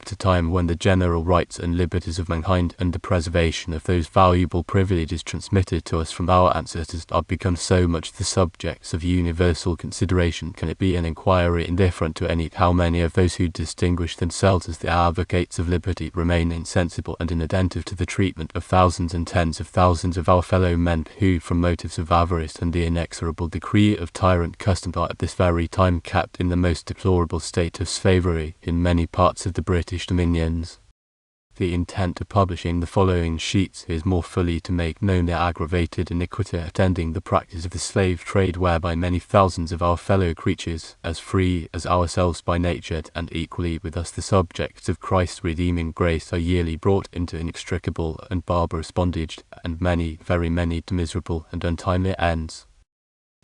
at a time when the general rights and liberties of mankind and the preservation of those valuable privileges transmitted to us from our ancestors are become so much the subjects of universal consideration, can it be an inquiry indifferent to any how many of those who distinguish themselves as the advocates of liberty remain insensible and inattentive to the treatment of thousands and tens of thousands of our fellow men who, from motives of avarice and the inexorable decree of tyrant custom, are at this very time kept in the most deplorable state of slavery in many parts of the British dominions. The intent of publishing the following sheets is more fully to make known the aggravated iniquity attending the practice of the slave trade, whereby many thousands of our fellow creatures, as free as ourselves by nature and equally with us the subjects of Christ's redeeming grace, are yearly brought into inextricable and barbarous bondage, and many, very many, to miserable and untimely ends.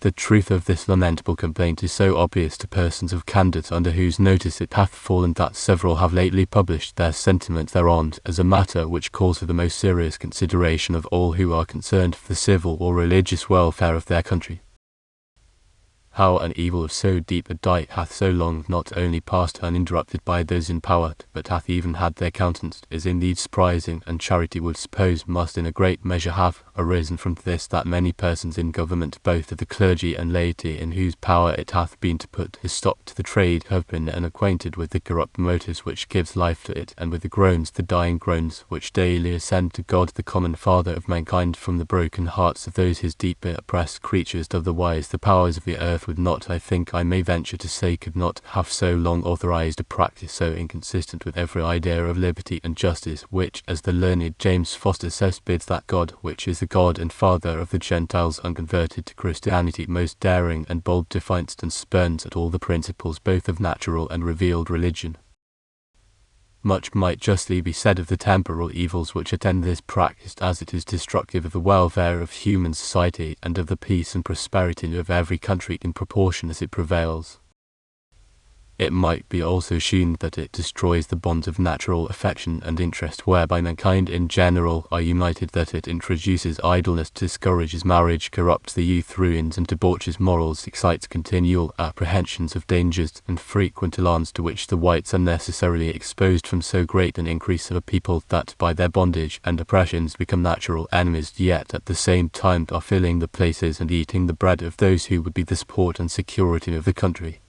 The truth of this lamentable complaint is so obvious to persons of candour under whose notice it hath fallen, that several have lately published their sentiments thereon, as a matter which calls for the most serious consideration of all who are concerned for the civil or religious welfare of their country. How an evil of so deep a dye hath so long not only passed uninterrupted by those in power, but hath even had their countenance, is indeed surprising, and charity would suppose must in a great measure have arisen from this, that many persons in government, both of the clergy and laity, in whose power it hath been to put a stop to the trade, have been unacquainted with the corrupt motives which gives life to it, and with the groans, the dying groans, which daily ascend to God the common Father of mankind from the broken hearts of those his deeply oppressed creatures. Otherwise the powers of the earth would not, I think I may venture to say, could not have so long authorized a practice so inconsistent with every idea of liberty and justice, which, as the learned James Foster says, bids that God, which is the God and Father of the Gentiles unconverted to Christianity, most daring and bold defiance, and spurns at all the principles both of natural and revealed religion. Much might justly be said of the temporal evils which attend this practice, as it is destructive of the welfare of human society and of the peace and prosperity of every country in proportion as it prevails. It might be also shewn that it destroys the bonds of natural affection and interest whereby mankind in general are united, that it introduces idleness, discourages marriage, corrupts the youth, ruins and debauches morals, excites continual apprehensions of dangers and frequent alarms, to which the whites are necessarily exposed from so great an increase of a people, that by their bondage and oppressions become natural enemies, yet at the same time are filling the places and eating the bread of those who would be the support and security of the country.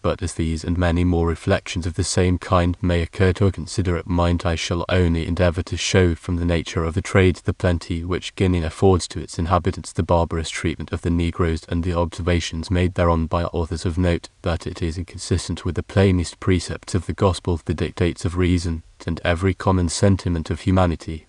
But as these and many more reflections of the same kind may occur to a considerate mind, I shall only endeavour to show from the nature of the trade, the plenty which Guinea affords to its inhabitants, the barbarous treatment of the Negroes, and the observations made thereon by authors of note, that it is inconsistent with the plainest precepts of the gospel, the dictates of reason, and every common sentiment of humanity.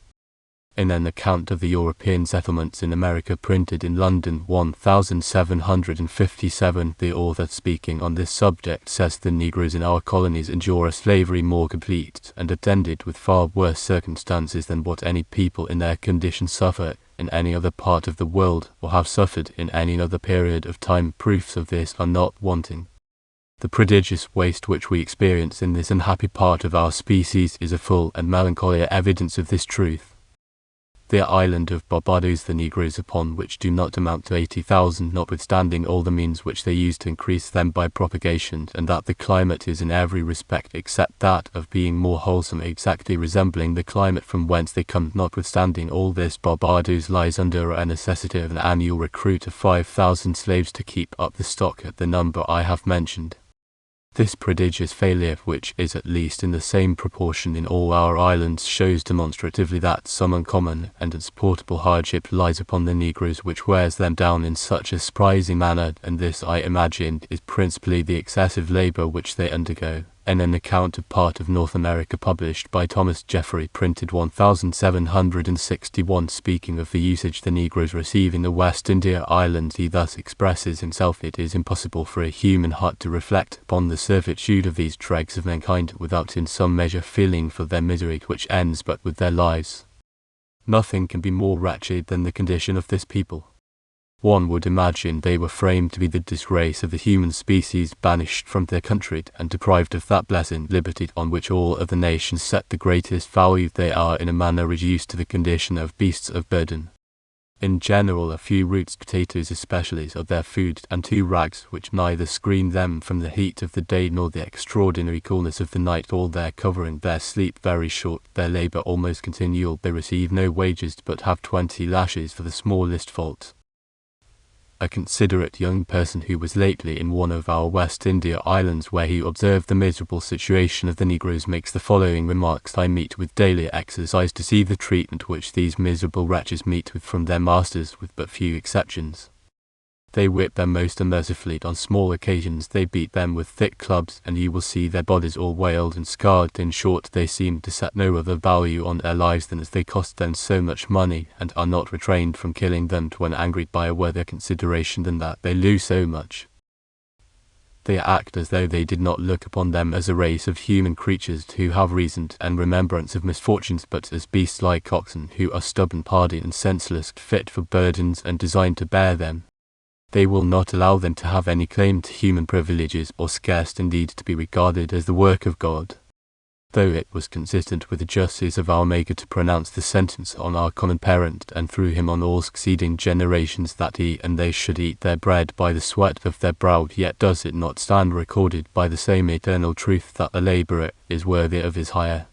In an account of the European settlements in America, printed in London 1757, the author, speaking on this subject, says the Negroes in our colonies endure a slavery more complete and attended with far worse circumstances than what any people in their condition suffer in any other part of the world, or have suffered in any other period of time. Proofs of this are not wanting. The prodigious waste which we experience in this unhappy part of our species is a full and melancholy evidence of this truth. The island of Barbados, the Negroes upon which do not amount to 80,000, notwithstanding all the means which they use to increase them by propagation, and that the climate is in every respect, except that of being more wholesome, exactly resembling the climate from whence they come. Notwithstanding all this, Barbados lies under a necessity of an annual recruit of 5,000 slaves to keep up the stock at the number I have mentioned. This prodigious failure, which is at least in the same proportion in all our islands, shows demonstratively that some uncommon and unsupportable hardship lies upon the Negroes, which wears them down in such a surprising manner, and this, I imagine, is principally the excessive labour which they undergo. In an account of part of North America published by Thomas Jeffrey, printed 1761, speaking of the usage the Negroes receive in the West India Islands, he thus expresses himself: "It is impossible for a human heart to reflect upon the servitude of these dregs of mankind without in some measure feeling for their misery, which ends but with their lives. Nothing can be more wretched than the condition of this people. One would imagine they were framed to be the disgrace of the human species, banished from their country and deprived of that blessed liberty on which all other nations set the greatest value. They are in a manner reduced to the condition of beasts of burden. In general, a few roots, potatoes especially, are their food, and 2 rags, which neither screen them from the heat of the day nor the extraordinary coolness of the night, all their covering, their sleep very short, their labour almost continual. They receive no wages, but have 20 lashes for the smallest fault. A considerate young person who was lately in one of our West India islands, where he observed the miserable situation of the Negroes, makes the following remarks: I meet with daily exercise to see the treatment which these miserable wretches meet with from their masters, with but few exceptions. They whip them most unmercifully. On small occasions they beat them with thick clubs, and you will see their bodies all wailed and scarred. In short, they seem to set no other value on their lives than as they cost them so much money, and are not restrained from killing them when angered by a worthier consideration than that they lose so much. They act as though they did not look upon them as a race of human creatures who have reason and remembrance of misfortunes, but as beasts like oxen, who are stubborn, hardy, and senseless, fit for burdens and designed to bear them. They will not allow them to have any claim to human privileges, or scarce indeed to be regarded as the work of God. Though it was consistent with the justice of our Maker to pronounce the sentence on our common parent, and through him on all succeeding generations, that he and they should eat their bread by the sweat of their brow, yet does it not stand recorded by the same eternal truth that the labourer is worthy of his hire?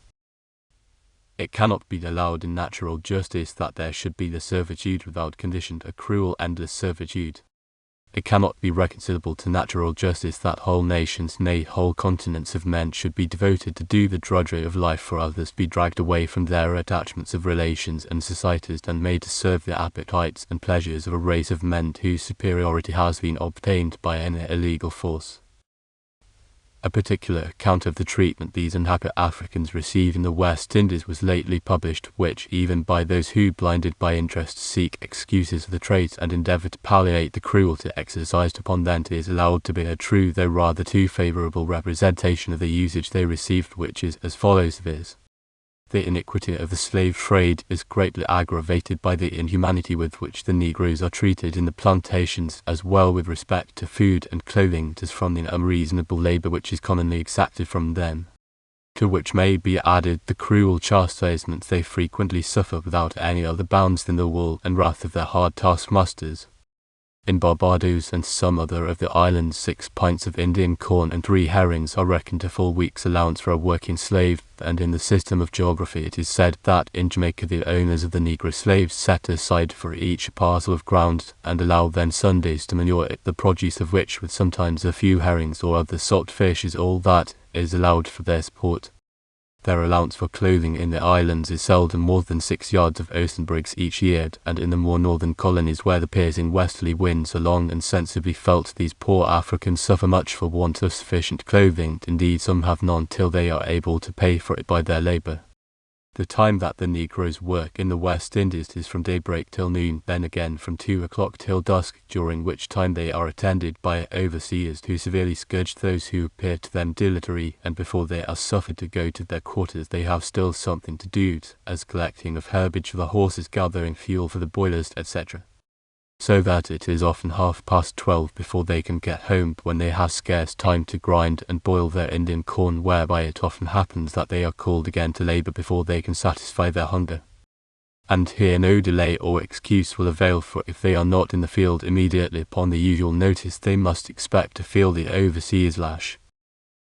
It cannot be allowed in natural justice that there should be the servitude without condition, a cruel endless servitude. It cannot be reconcilable to natural justice that whole nations, nay, whole continents of men should be devoted to do the drudgery of life for others, be dragged away from their attachments of relations and societies, and made to serve the appetites and pleasures of a race of men whose superiority has been obtained by an illegal force. A particular account of the treatment these unhappy Africans receive in the West Indies was lately published, which, even by those who, blinded by interest, seek excuses of the trade and endeavour to palliate the cruelty exercised upon them, is allowed to be a true, though rather too favourable representation of the usage they received, which is as follows, viz. The iniquity of the slave trade is greatly aggravated by the inhumanity with which the Negroes are treated in the plantations, as well with respect to food and clothing as from the unreasonable labour which is commonly exacted from them. To which may be added the cruel chastisement they frequently suffer without any other bounds than the wool and wrath of their hard taskmasters. In Barbados and some other of the islands, 6 pints of Indian corn and 3 herrings are reckoned a full week's allowance for a working slave, and in the system of geography it is said that in Jamaica the owners of the Negro slaves set aside for each a parcel of ground, and allow them Sundays to manure it, the produce of which, with sometimes a few herrings or other salt fish, is all that is allowed for their support. Their allowance for clothing in the islands is seldom more than 6 yards of ocean brigs each year, and in the more northern colonies, where the piercing westerly winds are long and sensibly felt, these poor Africans suffer much for want of sufficient clothing. Indeed, some have none till they are able to pay for it by their labour. The time that the Negroes work in the West Indies is from daybreak till noon, then again from 2 o'clock till dusk, during which time they are attended by overseers who severely scourge those who appear to them dilatory, and before they are suffered to go to their quarters they have still something to do, as collecting of herbage for the horses, gathering fuel for the boilers, etc. So that it is often 12:30 before they can get home, when they have scarce time to grind and boil their Indian corn, whereby it often happens that they are called again to labour before they can satisfy their hunger. And here no delay or excuse will avail, for if they are not in the field immediately upon the usual notice, they must expect to feel the overseer's lash.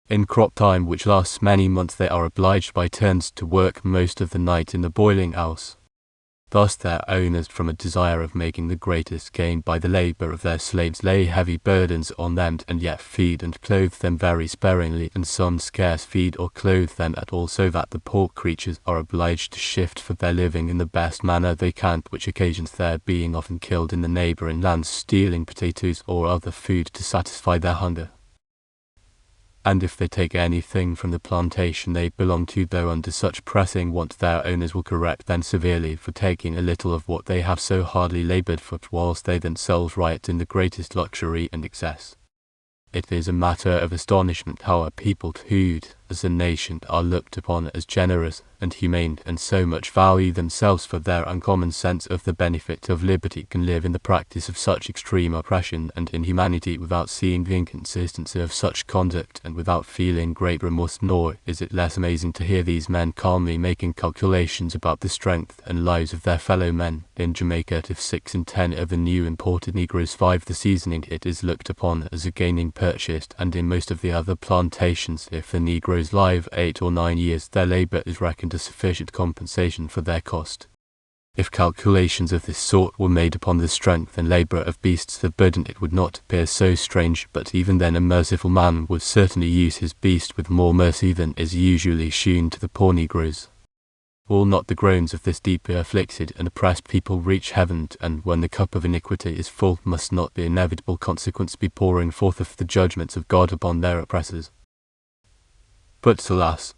In crop time, which lasts many months, they are obliged by turns to work most of the night in the boiling house. Thus their owners, from a desire of making the greatest gain by the labour of their slaves, lay heavy burdens on them, and yet feed and clothe them very sparingly, and some scarce feed or clothe them at all, so that the poor creatures are obliged to shift for their living in the best manner they can, which occasions their being often killed in the neighbouring lands, stealing potatoes or other food to satisfy their hunger. And if they take anything from the plantation they belong to, though under such pressing want, their owners will correct them severely for taking a little of what they have so hardly laboured for, whilst they themselves riot in the greatest luxury and excess. It is a matter of astonishment how a people who as a nation, are looked upon as generous and humane, and so much value themselves for their uncommon sense of the benefit of liberty, can live in the practice of such extreme oppression and inhumanity without seeing the inconsistency of such conduct and without feeling great remorse. Nor is it less amazing to hear these men calmly making calculations about the strength and lives of their fellow men. In Jamaica, if 6 in 10 of the new imported Negroes survive the seasoning, it is looked upon as a gaining purchase, and in most of the other plantations, if the Negroes live 8 or 9 years, their labour is reckoned a sufficient compensation for their cost. If calculations of this sort were made upon the strength and labour of beasts of burden, it would not appear so strange, but even then a merciful man would certainly use his beast with more mercy than is usually shewn to the poor Negroes. Will not the groans of this deeply afflicted and oppressed people reach heaven, and when the cup of iniquity is full, must not the inevitable consequence be pouring forth of the judgments of God upon their oppressors? But alas,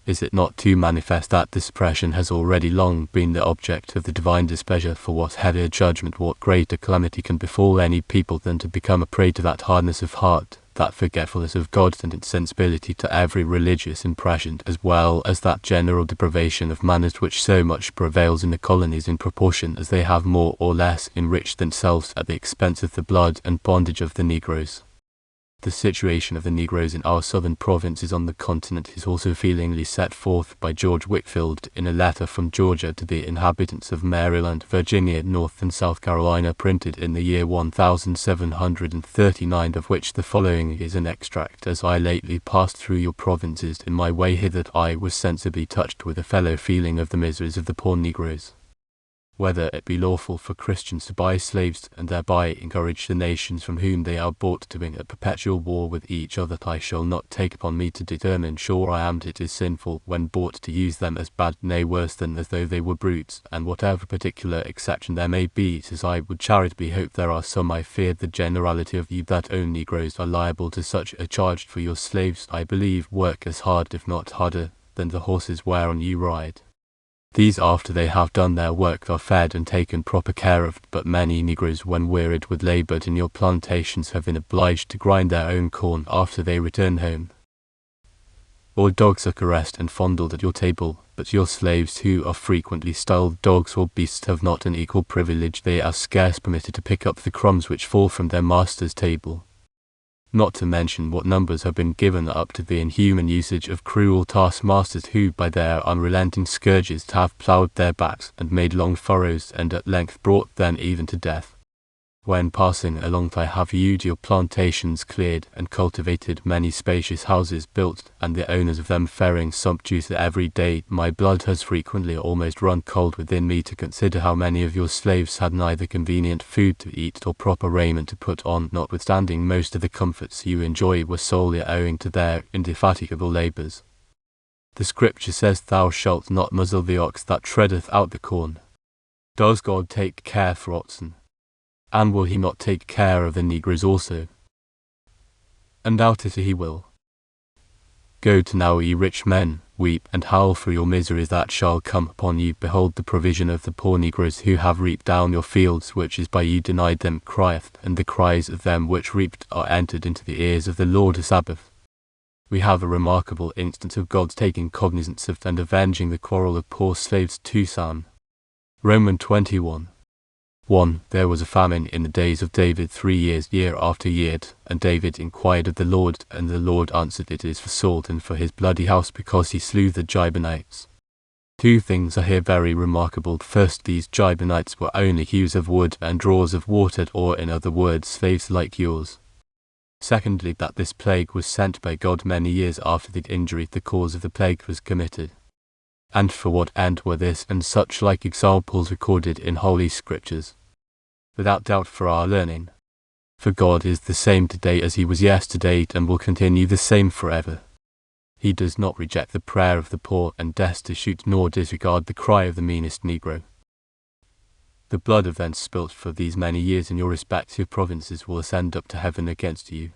is it not too manifest that this oppression has already long been the object of the divine displeasure? For what heavier judgment, what greater calamity can befall any people than to become a prey to that hardness of heart, that forgetfulness of God, and insensibility to every religious impression, as well as that general depravation of manners which so much prevails in the colonies, in proportion as they have more or less enriched themselves at the expense of the blood and bondage of the Negroes? The situation of the Negroes in our southern provinces on the continent is also feelingly set forth by George Whitfield in a letter from Georgia to the inhabitants of Maryland, Virginia, North and South Carolina, printed in the year 1739, of which the following is an extract. As I lately passed through your provinces in my way hither, I was sensibly touched with a fellow feeling of the miseries of the poor Negroes. Whether it be lawful for Christians to buy slaves and thereby encourage the nations from whom they are bought to be at perpetual war with each other, I shall not take upon me to determine. Sure I am it is sinful when bought to use them as bad, nay worse than as though they were brutes, and whatever particular exception there may be, as I would charitably hope there are some, I fear the generality of you that own Negroes are liable to such a charge, for your slaves, I believe, work as hard, if not harder, than the horses whereon you ride. These, after they have done their work, are fed and taken proper care of, but many Negroes, when wearied with labour in your plantations, have been obliged to grind their own corn after they return home. Or dogs are caressed and fondled at your table, but your slaves, who are frequently styled dogs or beasts, have not an equal privilege. They are scarce permitted to pick up the crumbs which fall from their master's table. Not to mention what numbers have been given up to the inhuman usage of cruel taskmasters, who by their unrelenting scourges have ploughed their backs and made long furrows, and at length brought them even to death. When passing along, I have viewed your plantations cleared and cultivated, many spacious houses built, and the owners of them faring sumptuously every day. My blood has frequently almost run cold within me to consider how many of your slaves had neither convenient food to eat or proper raiment to put on, notwithstanding most of the comforts you enjoy were solely owing to their indefatigable labours. The Scripture says, "Thou shalt not muzzle the ox that treadeth out the corn." Does God take care for oxen? And will he not take care of the Negroes also? Undoubtedly he will. Go to now, ye rich men, weep and howl for your miseries that shall come upon you. Behold, the provision of the poor Negroes who have reaped down your fields, which is by you denied them, crieth, and the cries of them which reaped are entered into the ears of the Lord of Sabaoth. We have a remarkable instance of God's taking cognizance of and avenging the quarrel of poor slaves to Sam. Romans 21. 1. There was a famine in the days of David 3 years, year after year, and David inquired of the Lord, and the Lord answered, It is for Saul and for his bloody house, because he slew the Gibeonites. Two things are here very remarkable. First, these Gibeonites were only hewers of wood and drawers of water, or in other words, slaves like yours. Secondly, that this plague was sent by God many years after the injury the cause of the plague was committed. And for what end were this and such like examples recorded in Holy Scriptures? Without doubt for our learning. For God is the same today as he was yesterday, and will continue the same forever. He does not reject the prayer of the poor and destitute, nor disregard the cry of the meanest Negro. The blood events spilt for these many years in your respective provinces will ascend up to heaven against you.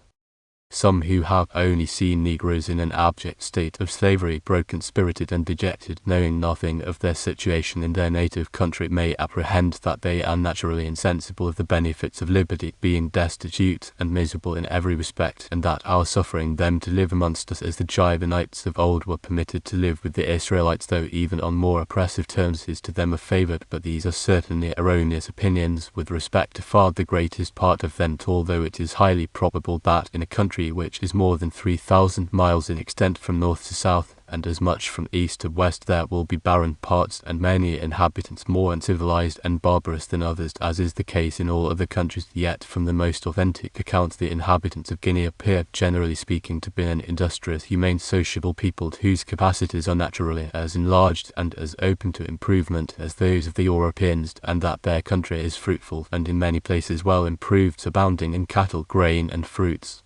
Some who have only seen Negroes in an abject state of slavery, broken-spirited and dejected, knowing nothing of their situation in their native country, may apprehend that they are naturally insensible of the benefits of liberty, being destitute and miserable in every respect, and that our suffering them to live amongst us as the Gibeonites of old were permitted to live with the Israelites, though even on more oppressive terms, is to them a favour. But these are certainly erroneous opinions with respect to far the greatest part of them, although it is highly probable that in a country which is more than 3,000 miles in extent from north to south, and as much from east to west, there will be barren parts and many inhabitants more uncivilized and barbarous than others, as is the case in all other countries. Yet from the most authentic accounts the inhabitants of Guinea appear, generally speaking, to be an industrious, humane, sociable people, whose capacities are naturally as enlarged and as open to improvement as those of the Europeans, and that their country is fruitful and in many places well improved, abounding in cattle, grain and fruits.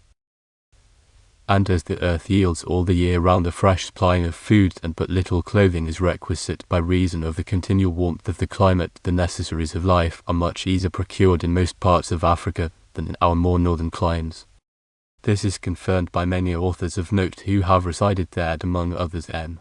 And as the earth yields all the year round a fresh supply of food, and but little clothing is requisite by reason of the continual warmth of the climate, the necessaries of life are much easier procured in most parts of Africa than in our more northern climes. This is confirmed by many authors of note who have resided there, among others M.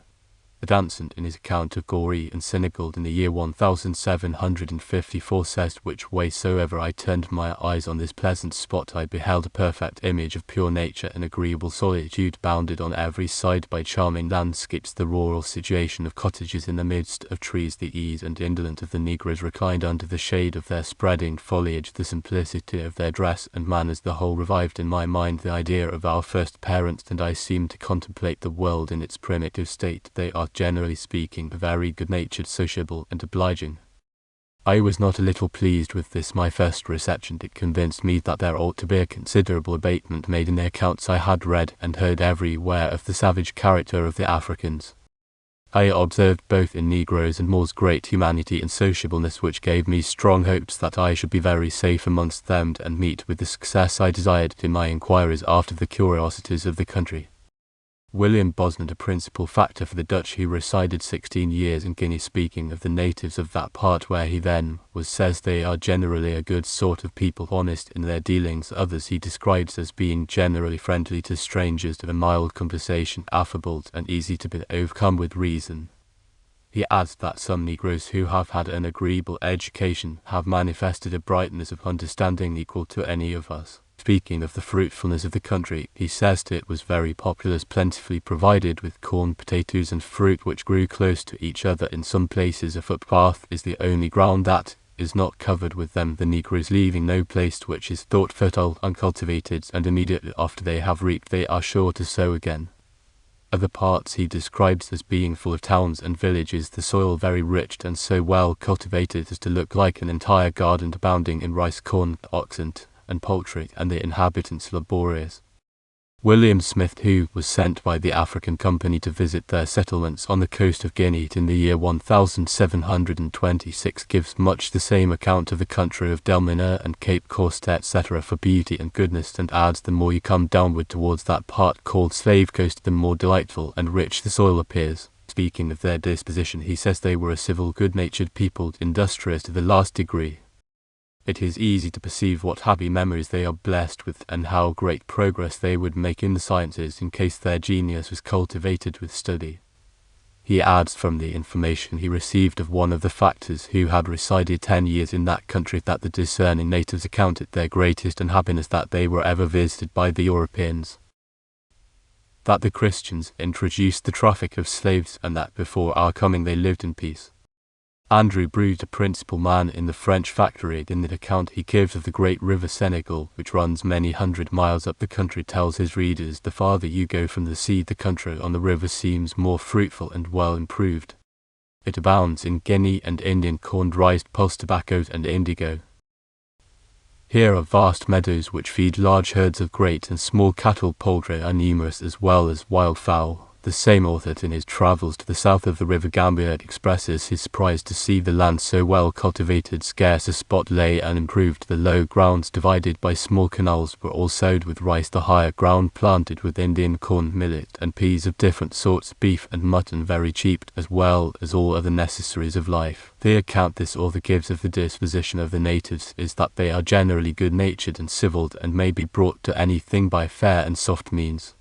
Dansant, in his account of Gori and Senegal in the year 1754, says, which way soever I turned my eyes on this pleasant spot, I beheld a perfect image of pure nature and agreeable solitude, bounded on every side by charming landscapes, the rural situation of cottages in the midst of trees, the ease and indolence of the Negroes reclined under the shade of their spreading foliage, the simplicity of their dress and manners, the whole revived in my mind the idea of our first parents, and I seemed to contemplate the world in its primitive state. They are, generally speaking, very good-natured, sociable, and obliging. I was not a little pleased with this my first reception. It convinced me that there ought to be a considerable abatement made in the accounts I had read and heard everywhere of the savage character of the Africans. I observed both in Negroes and Moors great humanity and sociableness, which gave me strong hopes that I should be very safe amongst them and meet with the success I desired in my inquiries after the curiosities of the country. William Bosland, a principal factor for the Dutch who resided 16 years in Guinea, speaking of the natives of that part where he then was, says they are generally a good sort of people, honest in their dealings. Others he describes as being generally friendly to strangers, of a mild conversation, affable and easy to be overcome with reason. He adds that some Negroes who have had an agreeable education have manifested a brightness of understanding equal to any of us. Speaking of the fruitfulness of the country, he says it was very populous, plentifully provided with corn, potatoes and fruit, which grew close to each other. In some places a footpath is the only ground that is not covered with them, the Negroes leaving no place which is thought fertile uncultivated, and immediately after they have reaped they are sure to sow again. Other parts he describes as being full of towns and villages, the soil very rich and so well cultivated as to look like an entire garden, abounding in rice, corn, oxen and poultry, and the inhabitants laborious. William Smith, who was sent by the African Company to visit their settlements on the coast of Guinea in the year 1726, gives much the same account of the country of Delminer and Cape Coast, etc., for beauty and goodness, and adds, the more you come downward towards that part called Slave Coast, the more delightful and rich the soil appears. Speaking of their disposition, he says they were a civil, good-natured people, industrious to the last degree. It is easy to perceive what happy memories they are blessed with, and how great progress they would make in the sciences in case their genius was cultivated with study. He adds, from the information he received of one of the factors who had resided 10 years in that country, that the discerning natives accounted their greatest unhappiness that they were ever visited by the Europeans, that the Christians introduced the traffic of slaves, and that before our coming they lived in peace. Andrew Brute, a principal man in the French factory, in the account he gives of the great river Senegal, which runs many hundred miles up the country, tells his readers, the farther you go from the sea, the country on the river seems more fruitful and well improved. It abounds in Guinea and Indian corn, rice, pulse, tobacco and indigo. Here are vast meadows which feed large herds of great and small cattle. Poultry are numerous as well as wild fowl. The same author, in his travels to the south of the river Gambia, expresses his surprise to see the land so well cultivated. Scarce a spot lay unimproved. The low grounds, divided by small canals, were all sowed with rice, the higher ground planted with Indian corn, millet, and peas of different sorts, beef and mutton very cheap, as well as all other necessaries of life. The account this author gives of the disposition of the natives is that they are generally good-natured and civil, and may be brought to anything by fair and soft means.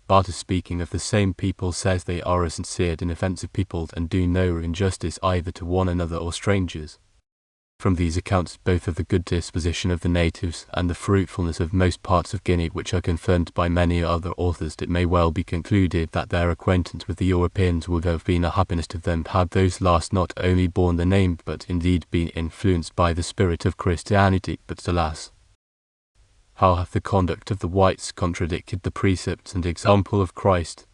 Barter, speaking of the same people, says they are a sincere, inoffensive people, and do no injustice either to one another or strangers. From these accounts, both of the good disposition of the natives and the fruitfulness of most parts of Guinea, which are confirmed by many other authors, it may well be concluded that their acquaintance with the Europeans would have been a happiness to them had those last not only borne the name, but indeed been influenced by the spirit of Christianity. But alas, how hath the conduct of the whites contradicted the precepts and example of Christ!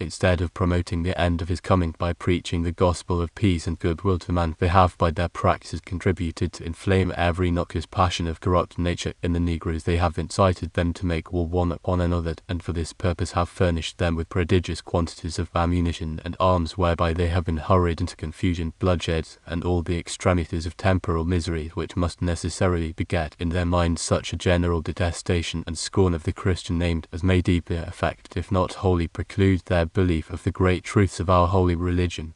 Instead of promoting the end of his coming by preaching the gospel of peace and goodwill to man, they have by their practices contributed to inflame every noxious passion of corrupt nature in the Negroes. They have incited them to make war one upon another, and for this purpose have furnished them with prodigious quantities of ammunition and arms, whereby they have been hurried into confusion, bloodshed, and all the extremities of temporal misery, which must necessarily beget in their minds such a general detestation and scorn of the Christian name as may deeply affect, if not wholly preclude, their belief of the great truths of our holy religion.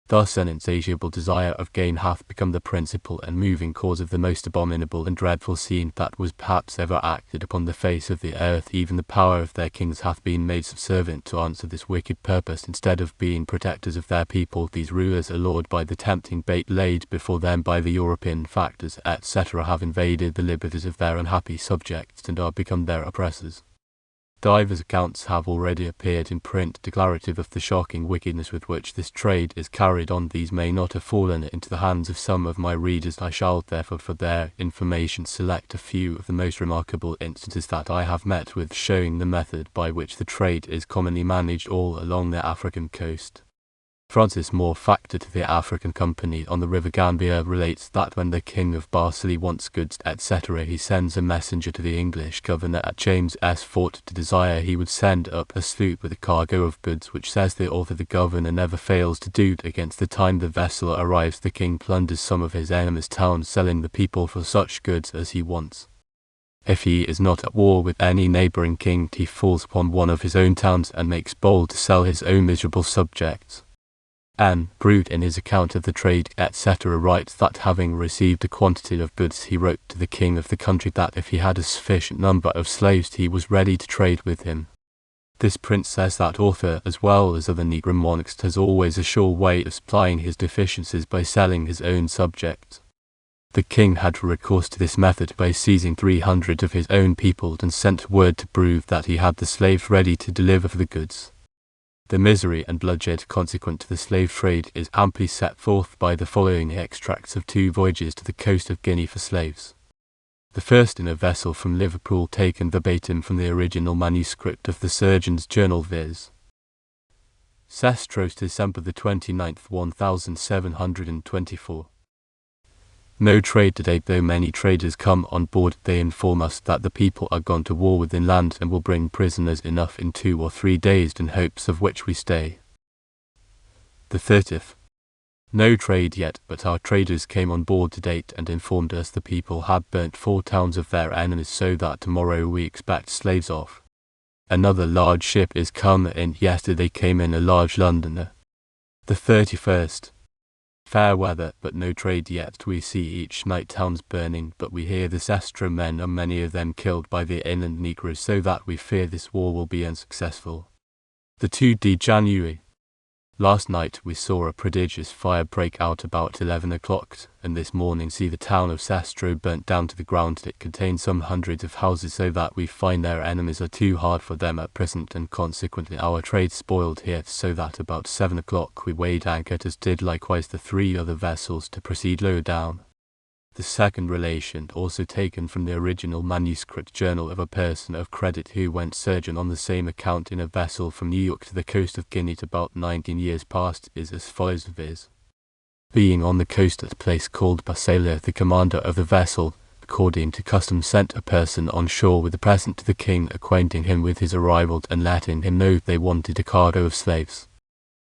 Thus an insatiable desire of gain hath become the principal and moving cause of the most abominable and dreadful scene that was perhaps ever acted upon the face of the earth. Even the power of their kings hath been made subservient to answer this wicked purpose. Instead of being protectors of their people, these rulers, allured by the tempting bait laid before them by the European factors, etc., have invaded the liberties of their unhappy subjects and are become their oppressors. Divers accounts have already appeared in print declarative of the shocking wickedness with which this trade is carried on. These may not have fallen into the hands of some of my readers. I shall therefore, for their information, select a few of the most remarkable instances that I have met with, showing the method by which the trade is commonly managed all along the African coast. Francis Moore, factor to the African Company on the river Gambia, relates that when the King of Barcelona wants goods, etc., he sends a messenger to the English governor at James S. Fort to desire he would send up a sloop with a cargo of goods, which, says the author, the governor never fails to do. Against the time the vessel arrives, the king plunders some of his enemy's towns, selling the people for such goods as he wants. If he is not at war with any neighbouring king, he falls upon one of his own towns and makes bold to sell his own miserable subjects. N. Brute, in his account of the trade, etc., writes that having received a quantity of goods, he wrote to the king of the country that if he had a sufficient number of slaves, he was ready to trade with him. This prince, says that author, as well as other Negro monarchs, has always a sure way of supplying his deficiencies by selling his own subjects. The king had recourse to this method by seizing 300 of his own people and sent word to prove that he had the slaves ready to deliver for the goods. The misery and bloodshed consequent to the slave trade is amply set forth by the following extracts of 2 voyages to the coast of Guinea for slaves. The first in a vessel from Liverpool, taken verbatim from the original manuscript of the Surgeon's Journal, viz. Sestros, December the 29th, 1724. No trade to date, though many traders come on board. They inform us that the people are gone to war with inland and will bring prisoners enough in 2 or 3 days, in hopes of which we stay. The 30th. No trade yet, but our traders came on board to date and informed us the people had burnt 4 towns of their enemies, so that tomorrow we expect slaves off. Another large ship is come in. Yesterday came in a large Londoner. The 31st. Fair weather, but no trade yet. We see each night towns burning, but we hear the Sestro men are many of them killed by the inland Negroes, so that we fear this war will be unsuccessful. The 2d January. Last night we saw a prodigious fire break out about 11 o'clock, and this morning see the town of Sestro burnt down to the ground. It contains some hundreds of houses, so that we find their enemies are too hard for them at present, and consequently our trade spoiled here, so that about 7 o'clock we weighed anchor, as did likewise the 3 other vessels, to proceed low down. The second relation, also taken from the original manuscript journal of a person of credit who went sojourn on the same account in a vessel from New York to the coast of Guinea about 19 years past, is as follows, viz. Being on the coast at a place called Bassalia, the commander of the vessel, according to custom, sent a person on shore with a present to the king, acquainting him with his arrival and letting him know they wanted a cargo of slaves.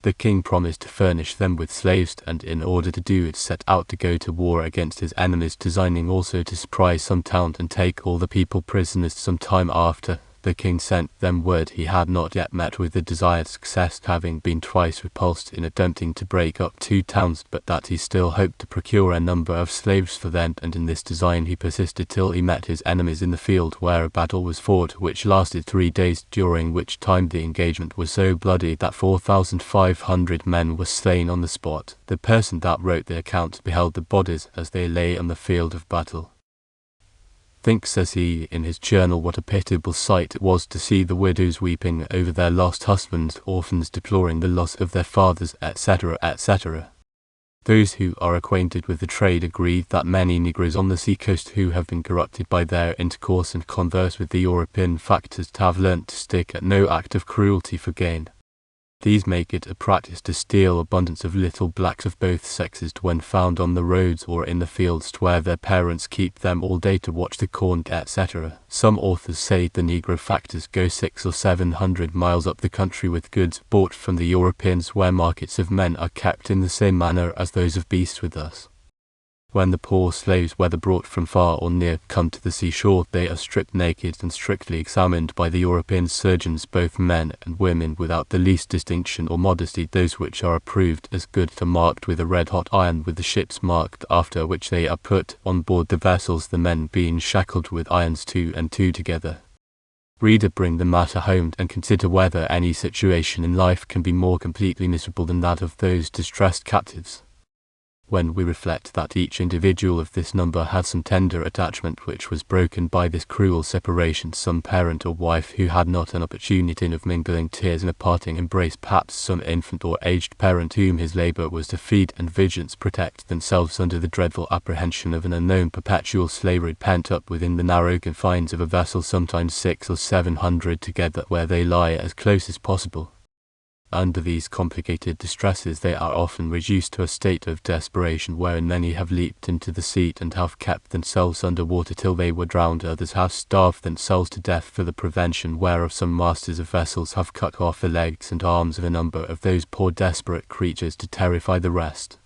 The king promised to furnish them with slaves, and in order to do it set out to go to war against his enemies, designing also to surprise some town and take all the people prisoners. Some time after, the king sent them word he had not yet met with the desired success, having been twice repulsed in attempting to break up 2 towns, but that he still hoped to procure a number of slaves for them, and in this design he persisted till he met his enemies in the field, where a battle was fought, which lasted 3 days, during which time the engagement was so bloody that 4,500 men were slain on the spot. The person that wrote the account beheld the bodies as they lay on the field of battle. Think, says he in his journal, what a pitiable sight it was to see the widows weeping over their lost husbands, orphans deploring the loss of their fathers, etc., etc. Those who are acquainted with the trade agree that many Negroes on the sea-coast who have been corrupted by their intercourse and converse with the European factors have learnt to stick at no act of cruelty for gain. These make it a practice to steal abundance of little blacks of both sexes when found on the roads or in the fields, where their parents keep them all day to watch the corn, etc. Some authors say the Negro factors go 600 or 700 miles up the country with goods bought from the Europeans, where markets of men are kept in the same manner as those of beasts with us. When the poor slaves, whether brought from far or near, come to the seashore, they are stripped naked and strictly examined by the European surgeons, both men and women, without the least distinction or modesty. Those which are approved as good are marked with a red-hot iron, with the ships marked, after which they are put on board the vessels, the men being shackled with irons 2 and 2 together. Reader, bring the matter home and consider whether any situation in life can be more completely miserable than that of those distressed captives. When we reflect that each individual of this number had some tender attachment which was broken by this cruel separation, some parent or wife who had not an opportunity of mingling tears in a parting embrace, perhaps some infant or aged parent whom his labour was to feed and vigilance protect, themselves under the dreadful apprehension of an unknown perpetual slavery, pent up within the narrow confines of a vessel, sometimes 600 or 700 together, where they lie as close as possible. Under these complicated distresses they are often reduced to a state of desperation, wherein many have leaped into the sea and have kept themselves under water till they were drowned. Others have starved themselves to death, for the prevention whereof some masters of vessels have cut off the legs and arms of a number of those poor desperate creatures to terrify the rest.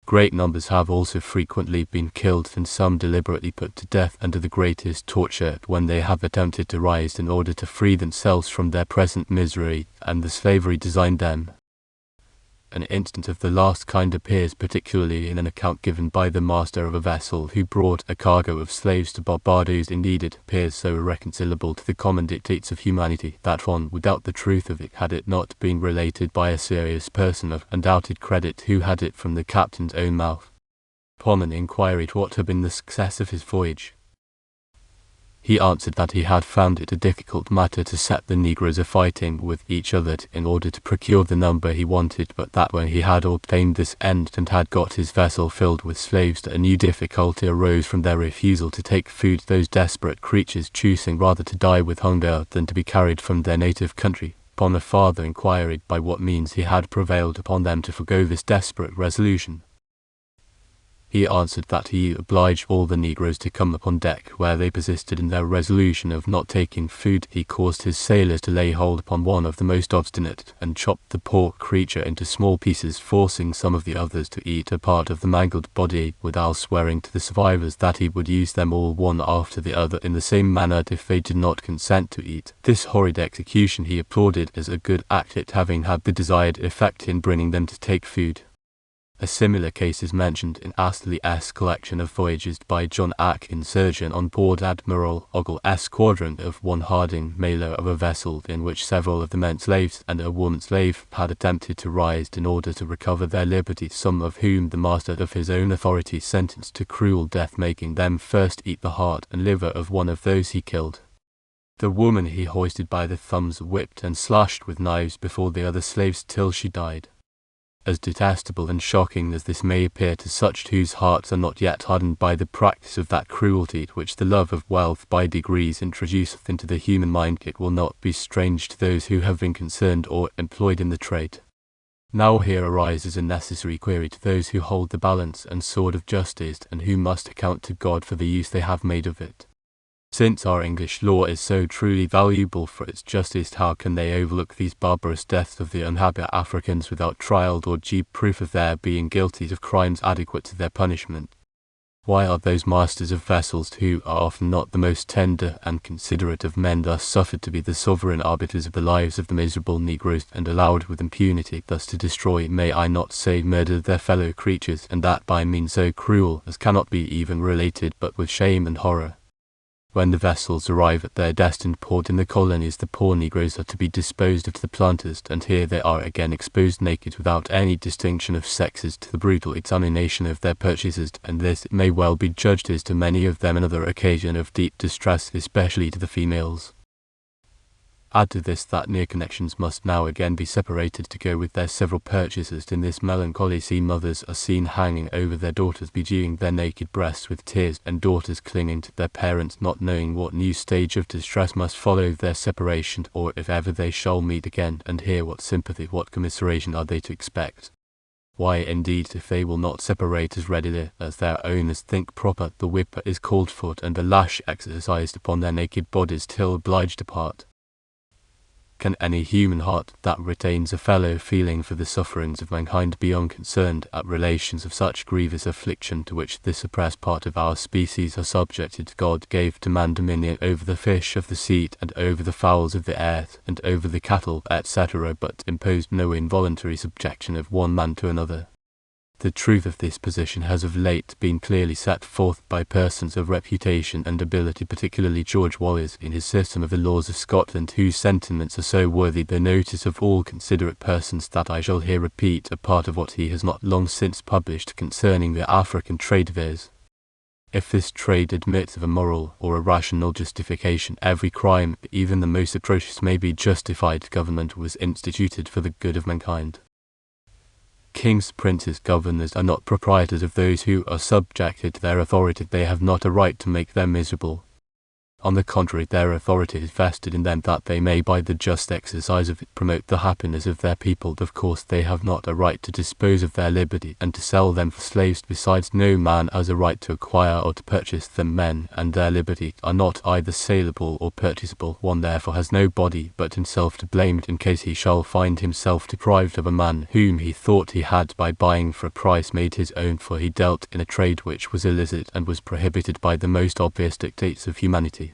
Great numbers have also frequently been killed, and some deliberately put to death under the greatest torture, when they have attempted to rise in order to free themselves from their present misery and the slavery designed them. An instance of the last kind appears particularly in an account given by the master of a vessel who brought a cargo of slaves to Barbados. Indeed, it appears so irreconcilable to the common dictates of humanity that one would doubt the truth of it had it not been related by a serious person of undoubted credit, who had it from the captain's own mouth. Upon an inquiry what had been the success of his voyage, he answered that he had found it a difficult matter to set the Negroes a-fighting with each other in order to procure the number he wanted, but that when he had obtained this end and had got his vessel filled with slaves, a new difficulty arose from their refusal to take food, those desperate creatures choosing rather to die with hunger than to be carried from their native country. Upon a farther inquiry by what means he had prevailed upon them to forego this desperate resolution, he answered that he obliged all the Negroes to come upon deck, where they persisted in their resolution of not taking food. He caused his sailors to lay hold upon one of the most obstinate, and chopped the poor creature into small pieces, forcing some of the others to eat a part of the mangled body, withal swearing to the survivors that he would use them all one after the other in the same manner if they did not consent to eat. This horrid execution he applauded as a good act, it having had the desired effect in bringing them to take food. A similar case is mentioned in Astley S. collection of voyages by John Atkin, surgeon on board Admiral Ogle's squadron of one Harding, mailer of a vessel in which several of the men slaves and a woman slave had attempted to rise in order to recover their liberty, some of whom the master of his own authority sentenced to cruel death, making them first eat the heart and liver of one of those he killed. The woman he hoisted by the thumbs, whipped and slashed with knives before the other slaves till she died. As detestable and shocking as this may appear to such whose hearts are not yet hardened by the practice of that cruelty which the love of wealth by degrees introduceth into the human mind, it will not be strange to those who have been concerned or employed in the trade. Now here arises a necessary query to those who hold the balance and sword of justice, and who must account to God for the use they have made of it. Since our English law is so truly valuable for its justice, how can they overlook these barbarous deaths of the unhappy Africans without trial or due proof of their being guilty of crimes adequate to their punishment? Why are those masters of vessels, who are often not the most tender and considerate of men, thus suffered to be the sovereign arbiters of the lives of the miserable Negroes, and allowed with impunity thus to destroy, may I not say murder, their fellow creatures, and that by means so cruel as cannot be even related but with shame and horror? When the vessels arrive at their destined port in the colonies, the poor Negroes are to be disposed of to the planters, and here they are again exposed naked, without any distinction of sexes, to the brutal examination of their purchasers, and this, it may well be judged, is to many of them another occasion of deep distress, especially to the females. Add to this that near connections must now again be separated to go with their several purchasers. In this melancholy scene, mothers are seen hanging over their daughters, bedewing their naked breasts with tears, and daughters clinging to their parents, not knowing what new stage of distress must follow their separation, or if ever they shall meet again. And here what sympathy, what commiseration are they to expect? Why, indeed, if they will not separate as readily as their owners think proper, the whip is called for, and the lash exercised upon their naked bodies till obliged to part. Can any human heart that retains a fellow feeling for the sufferings of mankind be unconcerned at relations of such grievous affliction to which this oppressed part of our species are subjected? God gave to man dominion over the fish of the sea, and over the fowls of the air, and over the cattle, etc., but imposed no involuntary subjection of one man to another. The truth of this position has of late been clearly set forth by persons of reputation and ability, particularly George Wallis in his System of the Laws of Scotland, whose sentiments are so worthy the notice of all considerate persons that I shall here repeat a part of what he has not long since published concerning the African trade, viz. If this trade admits of a moral or a rational justification, every crime, even the most atrocious, may be justified. Government was instituted for the good of mankind. Kings, princes, governors are not proprietors of those who are subjected to their authority. They have not a right to make them miserable. On the contrary, their authority is vested in them that they may, by the just exercise of it, promote the happiness of their people. Of course, they have not a right to dispose of their liberty and to sell them for slaves. Besides, no man has a right to acquire or to purchase them. Men and their liberty are not either saleable or purchasable. One therefore has no body but himself to blame in case he shall find himself deprived of a man whom he thought he had by buying for a price made his own, for he dealt in a trade which was illicit and was prohibited by the most obvious dictates of humanity.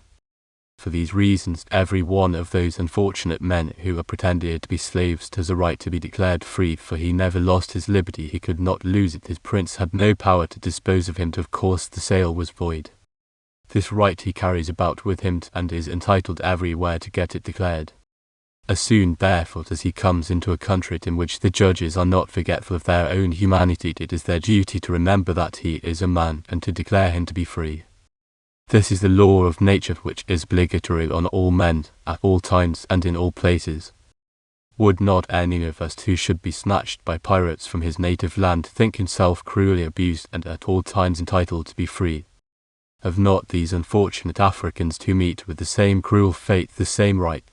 For these reasons, every one of those unfortunate men who are pretended to be slaves has a right to be declared free, for he never lost his liberty, he could not lose it, his prince had no power to dispose of him, of course the sale was void. This right he carries about with him, and is entitled everywhere to get it declared. As soon, therefore, as he comes into a country in which the judges are not forgetful of their own humanity, it is their duty to remember that he is a man, and to declare him to be free. This is the law of nature, which is obligatory on all men, at all times and in all places. Would not any of us who should be snatched by pirates from his native land think himself cruelly abused and at all times entitled to be free? Have not these unfortunate Africans who meet with the same cruel fate the same right?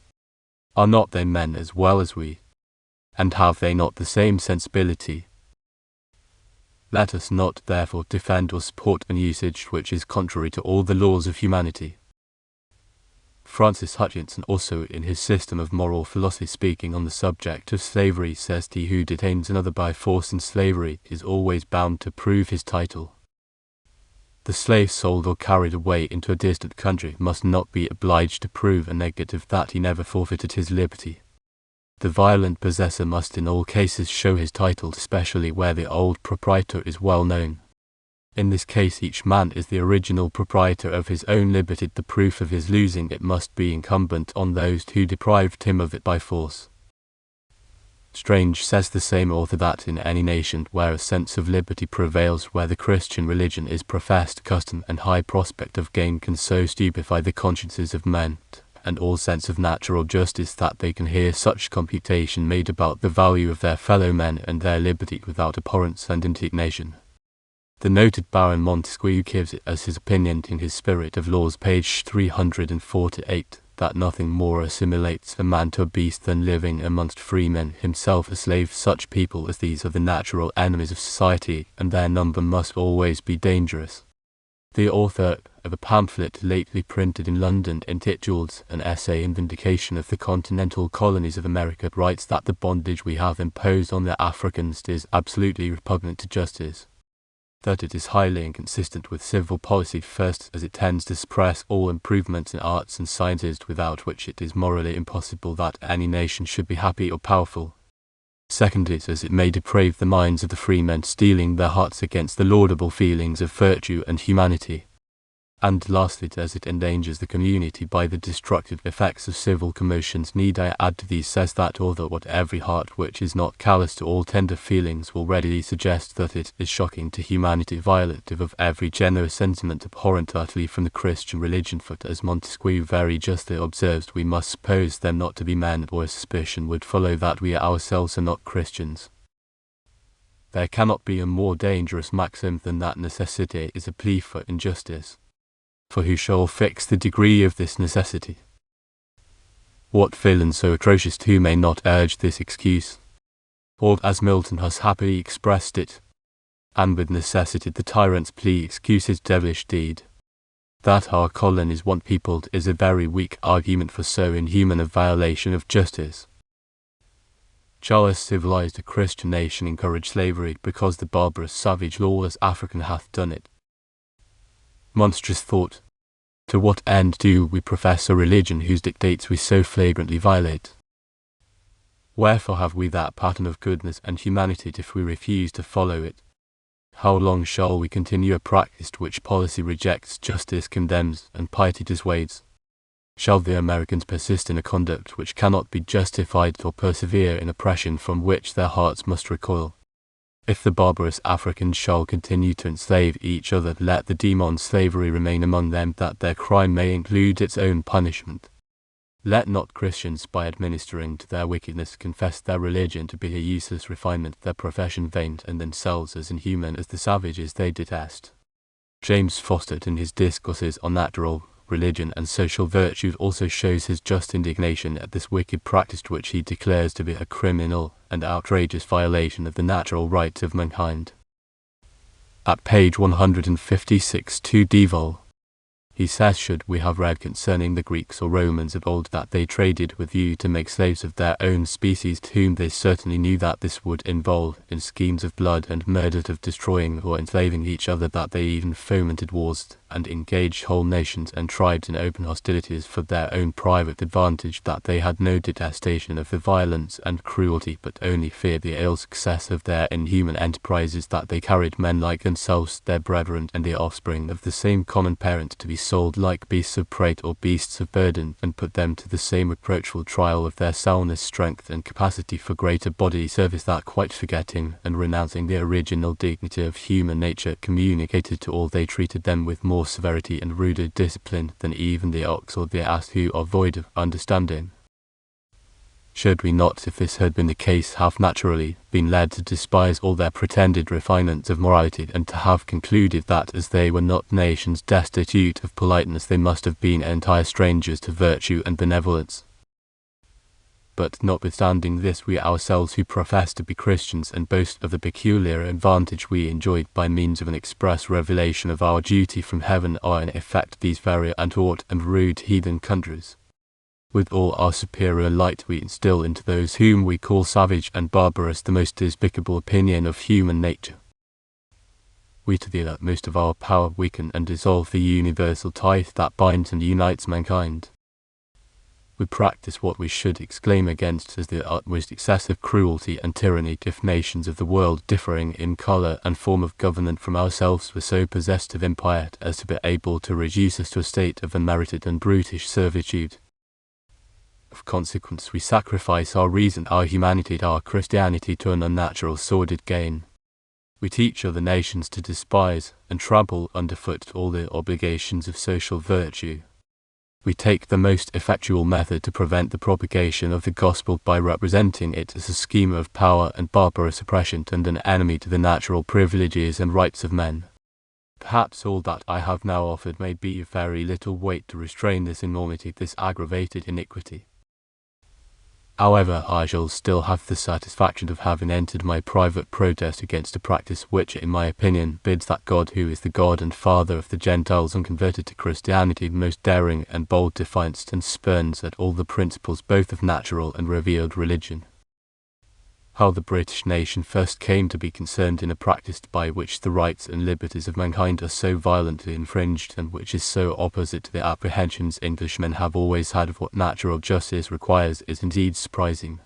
Are not they men as well as we? And have they not the same sensibility? Let us not therefore defend or support an usage which is contrary to all the laws of humanity. Francis Hutchinson, also in his System of Moral Philosophy, speaking on the subject of slavery, says, "He who detains another by force in slavery is always bound to prove his title. The slave sold or carried away into a distant country must not be obliged to prove a negative that he never forfeited his liberty. The violent possessor must in all cases show his title, especially where the old proprietor is well known. In this case each man is the original proprietor of his own liberty. The proof of his losing it must be incumbent on those who deprived him of it by force." Strange, says the same author, that in any nation where a sense of liberty prevails, where the Christian religion is professed, custom and high prospect of gain can so stupefy the consciences of men, and all sense of natural justice, that they can hear such computation made about the value of their fellow men and their liberty without abhorrence and indignation. The noted Baron Montesquieu gives it as his opinion in his Spirit of Laws, page 348. that nothing more assimilates a man to a beast than living amongst free men, himself a slave. Such people as these are the natural enemies of society, and their number must always be dangerous. The author of a pamphlet lately printed in London entitled An Essay in Vindication of the Continental Colonies of America writes that the bondage we have imposed on the Africans is absolutely repugnant to justice, that it is highly inconsistent with civil policy, first, as it tends to suppress all improvements in arts and sciences, without which it is morally impossible that any nation should be happy or powerful; second, as it may deprave the minds of the freemen, steeling their hearts against the laudable feelings of virtue and humanity; and lastly, as it endangers the community by the destructive effects of civil commotions. Need I add to these, says that author, what every heart which is not callous to all tender feelings will readily suggest, that it is shocking to humanity, violative of every generous sentiment, abhorrent utterly from the Christian religion. For, as Montesquieu very justly observes, we must suppose them not to be men, or a suspicion would follow that we ourselves are not Christians. There cannot be a more dangerous maxim than that necessity is a plea for injustice. For who shall fix the degree of this necessity? What villain so atrocious who may not urge this excuse? Or, as Milton has happily expressed it, and with necessity the tyrant's plea excuse his devilish deed, that our colonies want peopled is a very weak argument for so inhuman a violation of justice. Shall a civilized Christian nation encourage slavery because the barbarous, savage, lawless African hath done it? Monstrous thought! To what end do we profess a religion whose dictates we so flagrantly violate? Wherefore have we that pattern of goodness and humanity if we refuse to follow it? How long shall we continue a practice which policy rejects, justice condemns, and piety dissuades? Shall the Americans persist in a conduct which cannot be justified, or persevere in oppression from which their hearts must recoil? If the barbarous Africans shall continue to enslave each other, let the demon slavery remain among them, that their crime may include its own punishment. Let not Christians, by administering to their wickedness, confess their religion to be a useless refinement, their profession vain, and themselves as inhuman as the savages they detest. James Foster, in his discourses on natural religion and social virtues, also shows his just indignation at this wicked practice, which he declares to be a criminal and outrageous violation of the natural rights of mankind. At page 156 to Devol, he says, should we have read concerning the Greeks or Romans of old that they traded with you to make slaves of their own species, to whom they certainly knew that this would involve in schemes of blood and murder, of destroying or enslaving each other, that they even fomented wars and engaged whole nations and tribes in open hostilities for their own private advantage, that they had no detestation of the violence and cruelty, but only feared the ill success of their inhuman enterprises, that they carried men like themselves, their brethren and the offspring of the same common parent, to be sold like beasts of prey or beasts of burden, and put them to the same reproachful trial of their soundness, strength, and capacity for greater bodily service, that, quite forgetting and renouncing the original dignity of human nature, communicated to all they treated them with more severity and ruder discipline than even the ox or the ass, who are void of understanding. Should we not, if this had been the case, have naturally been led to despise all their pretended refinements of morality, and to have concluded that, as they were not nations destitute of politeness, they must have been entire strangers to virtue and benevolence? But notwithstanding this, we ourselves, who profess to be Christians and boast of the peculiar advantage we enjoyed by means of an express revelation of our duty from heaven, are in effect these very untaught and rude heathen countries. With all our superior light we instill into those whom we call savage and barbarous the most despicable opinion of human nature. We to the utmost of our power weaken and dissolve the universal tie that binds and unites mankind. We practice what we should exclaim against as the utmost excessive cruelty and tyranny, if nations of the world, differing in colour and form of government from ourselves, were so possessed of empire as to be able to reduce us to a state of unmerited and brutish servitude. Of consequence, we sacrifice our reason, our humanity, our Christianity to an unnatural sordid gain. We teach other nations to despise and trample underfoot all the obligations of social virtue. We take the most effectual method to prevent the propagation of the gospel by representing it as a scheme of power and barbarous oppression, and an enemy to the natural privileges and rights of men. Perhaps all that I have now offered may be of very little weight to restrain this enormity, this aggravated iniquity. However, I shall still have the satisfaction of having entered my private protest against a practice which, in my opinion, bids that God who is the God and Father of the Gentiles unconverted to Christianity most daring and bold defiance, and spurns at all the principles both of natural and revealed religion. How the British nation first came to be concerned in a practice by which the rights and liberties of mankind are so violently infringed, and which is so opposite to the apprehensions Englishmen have always had of what natural justice requires, is indeed surprising.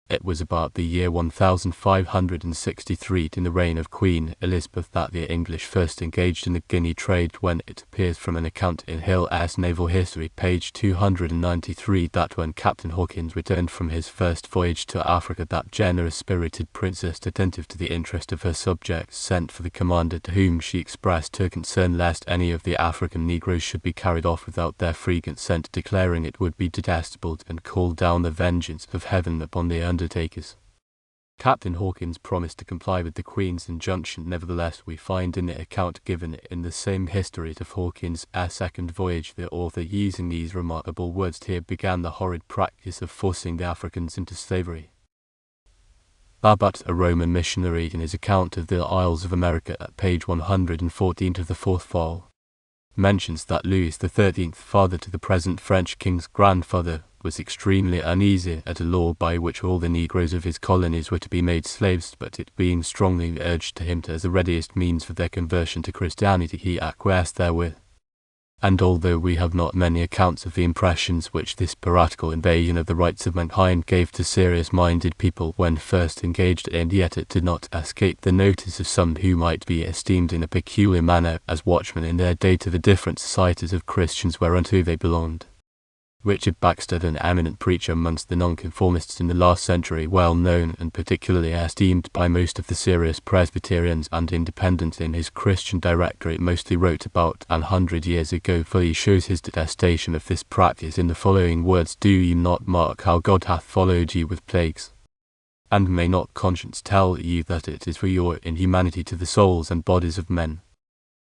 It was about the year 1563 in the reign of Queen Elizabeth that the English first engaged in the Guinea trade, when it appears from an account in Hill's Naval History, page 293, that when Captain Hawkins returned from his first voyage to Africa, that generous-spirited princess, attentive to the interest of her subjects, sent for the commander, to whom she expressed her concern lest any of the African Negroes should be carried off without their free consent, declaring it would be detestable, and called down the vengeance of heaven upon the undertakers. Captain Hawkins promised to comply with the Queen's injunction. Nevertheless, we find in the account given in the same history of Hawkins' second voyage, the author, using these remarkable words, "Here began the horrid practice of forcing the Africans into slavery." Labat, a Roman missionary, in his account of the Isles of America at page 114 of the fourth vol, mentions that Louis XIII, father to the present French king's grandfather, was extremely uneasy at a law by which all the Negroes of his colonies were to be made slaves, but it being strongly urged to him as the readiest means for their conversion to Christianity, he acquiesced therewith. And although we have not many accounts of the impressions which this piratical invasion of the rights of mankind gave to serious-minded people when first engaged in, yet it did not escape the notice of some who might be esteemed in a peculiar manner as watchmen in their day to the different societies of Christians whereunto they belonged. Richard Baxter, an eminent preacher amongst the nonconformists in the last century, well known and particularly esteemed by most of the serious Presbyterians and Independents, in his Christian Directory, mostly wrote about 100 years ago, fully shows his detestation of this practice in the following words: "Do you not mark how God hath followed you with plagues? And may not conscience tell you that it is for your inhumanity to the souls and bodies of men,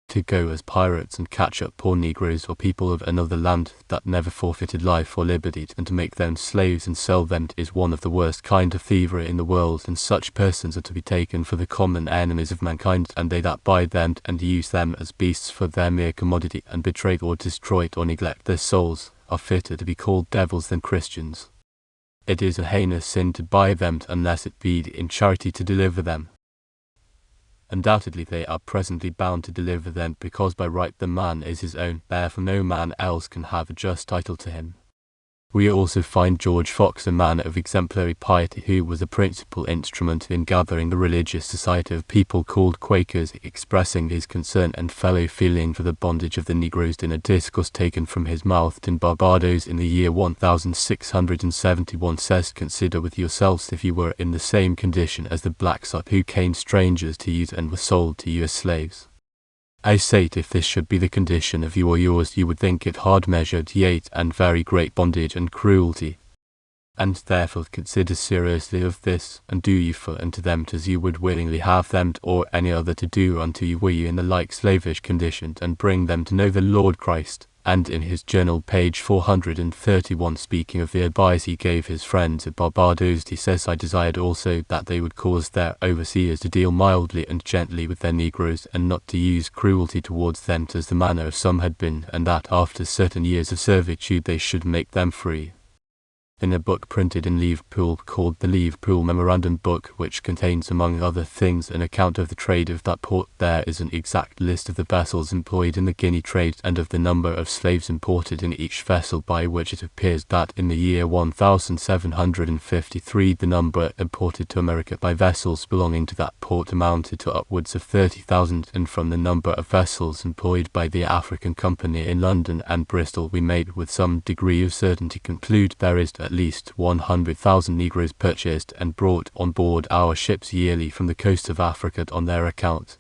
to go as pirates and catch up poor Negroes or people of another land that never forfeited life or liberty, and to make them slaves and sell them, is one of the worst kind of thievery in the world, and such persons are to be taken for the common enemies of mankind, and they that buy them and use them as beasts for their mere commodity, and betray or destroy or neglect their souls, are fitter to be called devils than Christians. It is a heinous sin to buy them unless it be in charity to deliver them. Undoubtedly they are presently bound to deliver them, because by right the man is his own, therefore no man else can have a just title to him." We also find George Fox, a man of exemplary piety, who was a principal instrument in gathering the religious society of people called Quakers, expressing his concern and fellow feeling for the bondage of the Negroes in a discourse taken from his mouth in Barbados in the year 1671, says, "Consider with yourselves if you were in the same condition as the blacks are, who came strangers to you and were sold to you as slaves. I say, if this should be the condition of you or yours, you would think it hard measured, yea, and very great bondage and cruelty. And therefore consider seriously of this, and do you for unto them as you would willingly have them or any other to do unto you were you in the like slavish condition, and bring them to know the Lord Christ." And in his journal, page 431, speaking of the advice he gave his friends at Barbados, he says, "I desired also that they would cause their overseers to deal mildly and gently with their Negroes, and not to use cruelty towards them as the manner of some had been, and that after certain years of servitude they should make them free." In a book printed in Liverpool called the Liverpool Memorandum Book, which contains among other things an account of the trade of that port, there is an exact list of the vessels employed in the Guinea trade and of the number of slaves imported in each vessel, by which it appears that in the year 1753 the number imported to America by vessels belonging to that port amounted to upwards of 30,000, and from the number of vessels employed by the African Company in London and Bristol we may with some degree of certainty conclude there is at least 100,000 Negroes purchased and brought on board our ships yearly from the coast of Africa on their account.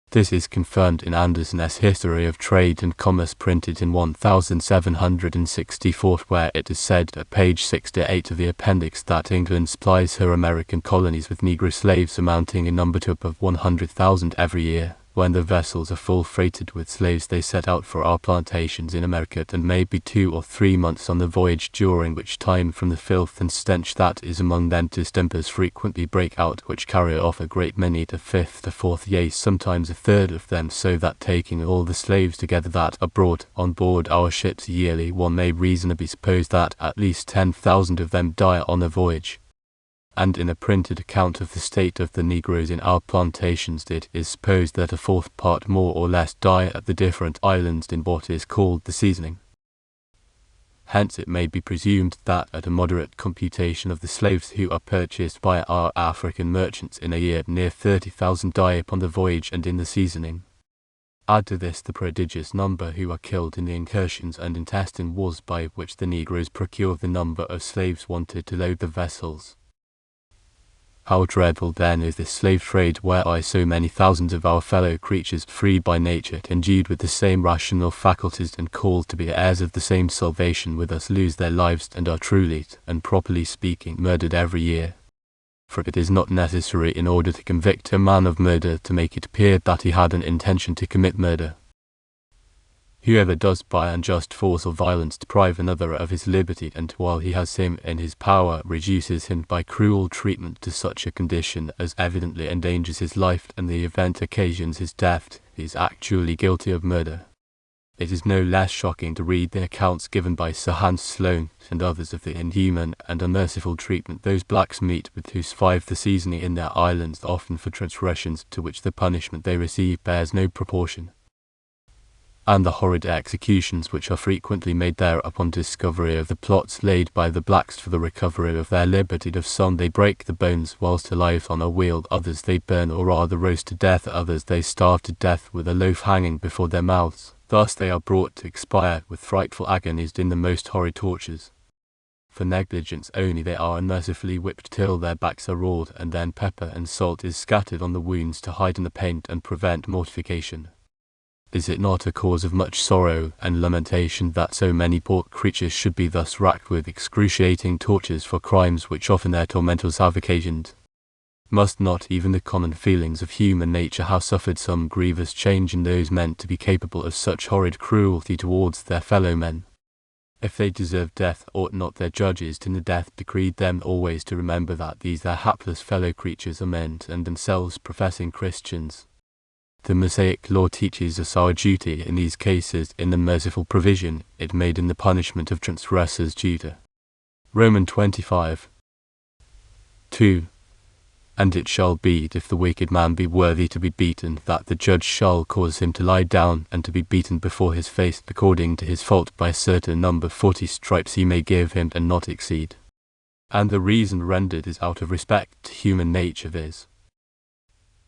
This is confirmed in Anderson's History of Trade and Commerce, printed in 1764, where it is said at page 68 of the appendix that England supplies her American colonies with Negro slaves amounting in number to above 100,000 every year. When the vessels are full freighted with slaves, they set out for our plantations in America, and may be 2 or 3 months on the voyage, during which time from the filth and stench that is among them distempers frequently break out, which carry off a great many, to 5th, to 4th, yea, sometimes 1/3 of them, so that taking all the slaves together that are brought on board our ships yearly, one may reasonably suppose that at least 10,000 of them die on the voyage. And in a printed account of the state of the Negroes in our plantations, it is supposed that a 4th part more or less die at the different islands in what is called the seasoning. Hence it may be presumed that at a moderate computation of the slaves who are purchased by our African merchants in a year, near 30,000 die upon the voyage and in the seasoning. Add to this the prodigious number who are killed in the incursions and intestine wars by which the Negroes procure the number of slaves wanted to load the vessels. How dreadful then is this slave trade, whereby so many thousands of our fellow creatures, free by nature, endued with the same rational faculties, and called to be heirs of the same salvation with us, lose their lives, and are truly, and properly speaking, murdered every year. For it is not necessary, in order to convict a man of murder, to make it appear that he had an intention to commit murder. Whoever does by unjust force or violence deprive another of his liberty, and while he has him in his power, reduces him by cruel treatment to such a condition as evidently endangers his life, and the event occasions his death, is actually guilty of murder. It is no less shocking to read the accounts given by Sir Hans Sloane and others of the inhuman and unmerciful treatment those blacks meet with who survive the seasoning in their islands, often for transgressions to which the punishment they receive bears no proportion, and the horrid executions which are frequently made there upon discovery of the plots laid by the blacks for the recovery of their liberty. Of some they break the bones whilst alive on a wheel, others they burn or rather roast to death, others they starve to death with a loaf hanging before their mouths. Thus they are brought to expire with frightful agonies in the most horrid tortures. For negligence only they are unmercifully whipped till their backs are raw, and then pepper and salt is scattered on the wounds to heighten the pain and prevent mortification. Is it not a cause of much sorrow and lamentation that so many poor creatures should be thus racked with excruciating tortures for crimes which often their tormentors have occasioned? Must not even the common feelings of human nature have suffered some grievous change in those meant to be capable of such horrid cruelty towards their fellow men? If they deserve death, ought not their judges in the death decreed them always to remember that these their hapless fellow creatures are men, and themselves professing Christians? The Mosaic law teaches us our duty in these cases in the merciful provision it made in the punishment of transgressors due to Romans 25:2. And it shall be, if the wicked man be worthy to be beaten, that the judge shall cause him to lie down, and to be beaten before his face, according to his fault, by a certain number 40 stripes he may give him, and not exceed. And the reason rendered is out of respect to human nature, viz.,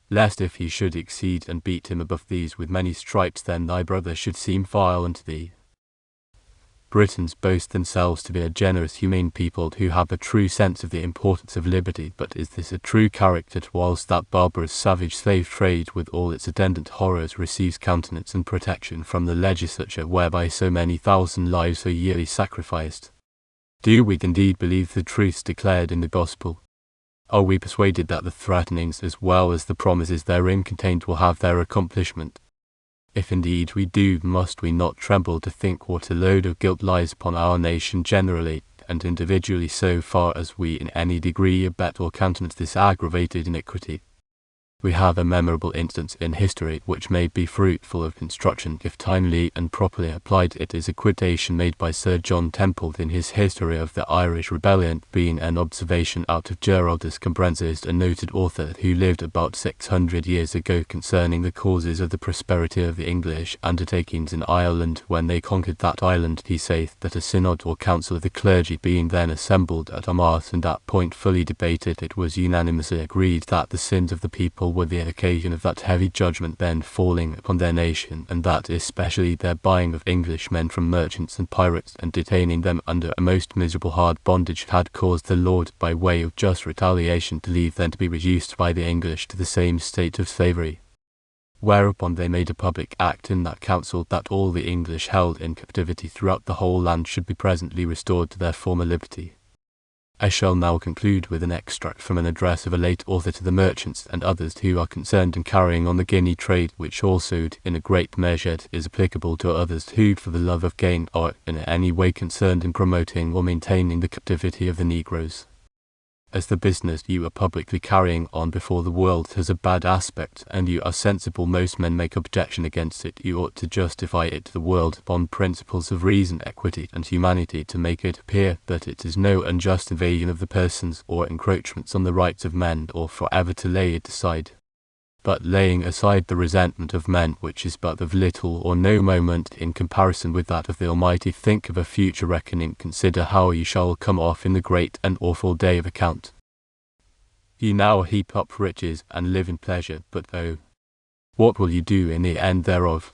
lest if he should exceed and beat him above these with many stripes, then thy brother should seem vile unto thee. Britons boast themselves to be a generous, humane people who have a true sense of the importance of liberty, but is this a true character whilst that barbarous savage slave trade with all its attendant horrors receives countenance and protection from the legislature whereby so many thousand lives are yearly sacrificed? Do we indeed believe the truths declared in the gospel? Are we persuaded that the threatenings as well as the promises therein contained will have their accomplishment? If indeed we do, must we not tremble to think what a load of guilt lies upon our nation generally, and individually, so far as we in any degree abet or countenance this aggravated iniquity? We have a memorable instance in history which may be fruitful of instruction if timely and properly applied. It is a quotation made by Sir John Temple in his History of the Irish Rebellion, being an observation out of Geraldus Cambrensis, a noted author who lived about 600 years ago, concerning the causes of the prosperity of the English undertakings in Ireland when they conquered that island. He saith that a synod or council of the clergy being then assembled at Armagh, and that point fully debated, it was unanimously agreed that the sins of the people were the occasion of that heavy judgment then falling upon their nation, and that especially their buying of Englishmen from merchants and pirates, and detaining them under a most miserable hard bondage, had caused the Lord, by way of just retaliation, to leave them to be reduced by the English to the same state of slavery. Whereupon they made a public act in that council that all the English held in captivity throughout the whole land should be presently restored to their former liberty. I shall now conclude with an extract from an address of a late author to the merchants and others who are concerned in carrying on the Guinea trade, which also, in a great measure, is applicable to others who, for the love of gain, are in any way concerned in promoting or maintaining the captivity of the Negroes. As the business you are publicly carrying on before the world has a bad aspect, and you are sensible most men make objection against it, you ought to justify it to the world upon principles of reason, equity, and humanity, to make it appear that it is no unjust invasion of the persons, or encroachments on the rights of men, or for ever to lay it aside. But laying aside the resentment of men, which is but of little or no moment in comparison with that of the Almighty, think of a future reckoning, consider how you shall come off in the great and awful day of account. You now heap up riches and live in pleasure, but oh, what will you do in the end thereof?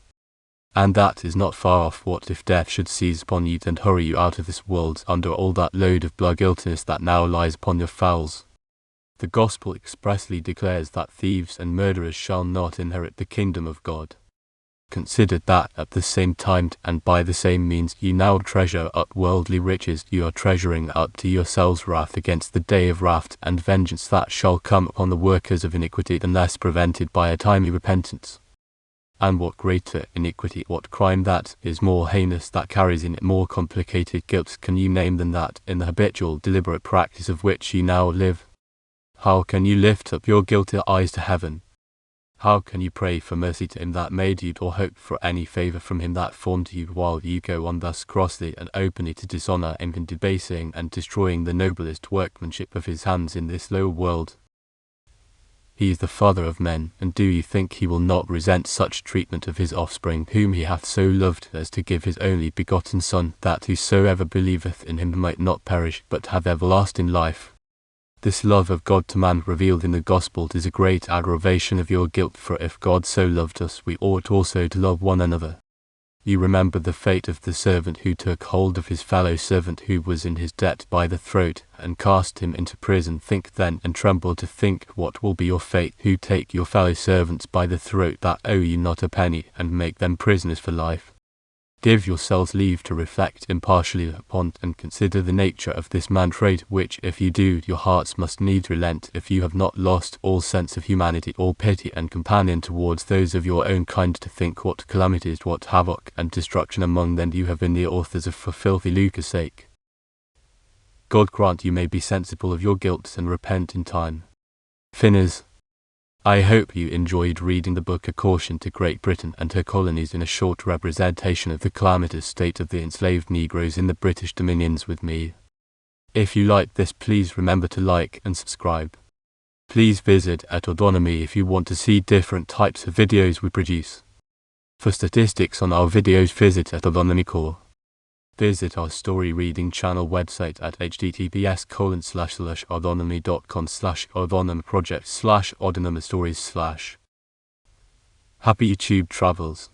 And that is not far off. What if death should seize upon you and hurry you out of this world under all that load of blood guiltiness that now lies upon your fowls? The Gospel expressly declares that thieves and murderers shall not inherit the kingdom of God. Consider that at the same time, and by the same means, you now treasure up worldly riches, you are treasuring up to yourselves wrath against the day of wrath and vengeance that shall come upon the workers of iniquity, unless prevented by a timely repentance. And what greater iniquity, what crime that is more heinous, that carries in it more complicated guilt, can you name than that, in the habitual deliberate practice of which you now live? How can you lift up your guilty eyes to heaven? How can you pray for mercy to him that made you, or hope for any favour from him that formed you, while you go on thus grossly and openly to dishonour him, in debasing and destroying the noblest workmanship of his hands in this low world? He is the Father of men, and do you think he will not resent such treatment of his offspring, whom he hath so loved as to give his only begotten Son, that whosoever believeth in him might not perish, but have everlasting life? This love of God to man revealed in the Gospel is a great aggravation of your guilt, for if God so loved us, we ought also to love one another. You remember the fate of the servant who took hold of his fellow servant who was in his debt by the throat, and cast him into prison. Think then, and tremble to think what will be your fate, who take your fellow servants by the throat that owe you not a penny, and make them prisoners for life. Give yourselves leave to reflect impartially upon and consider the nature of this man trade, which, if you do, your hearts must needs relent, if you have not lost all sense of humanity, all pity and compassion towards those of your own kind, to think what calamities, what havoc and destruction among them you have been the authors of for filthy lucre's sake. God grant you may be sensible of your guilt and repent in time. Finners, I hope you enjoyed reading the book A Caution to Great Britain and Her Colonies, in a short representation of the calamitous state of the enslaved Negroes in the British Dominions with me. If you liked this, please remember to like and subscribe. Please visit at Autonomy if you want to see different types of videos we produce. For statistics on our videos, visit at Autonomy.co. Visit our story reading channel website at https://autonomy.com/autonomyproject/autonomous stories/. Happy YouTube travels.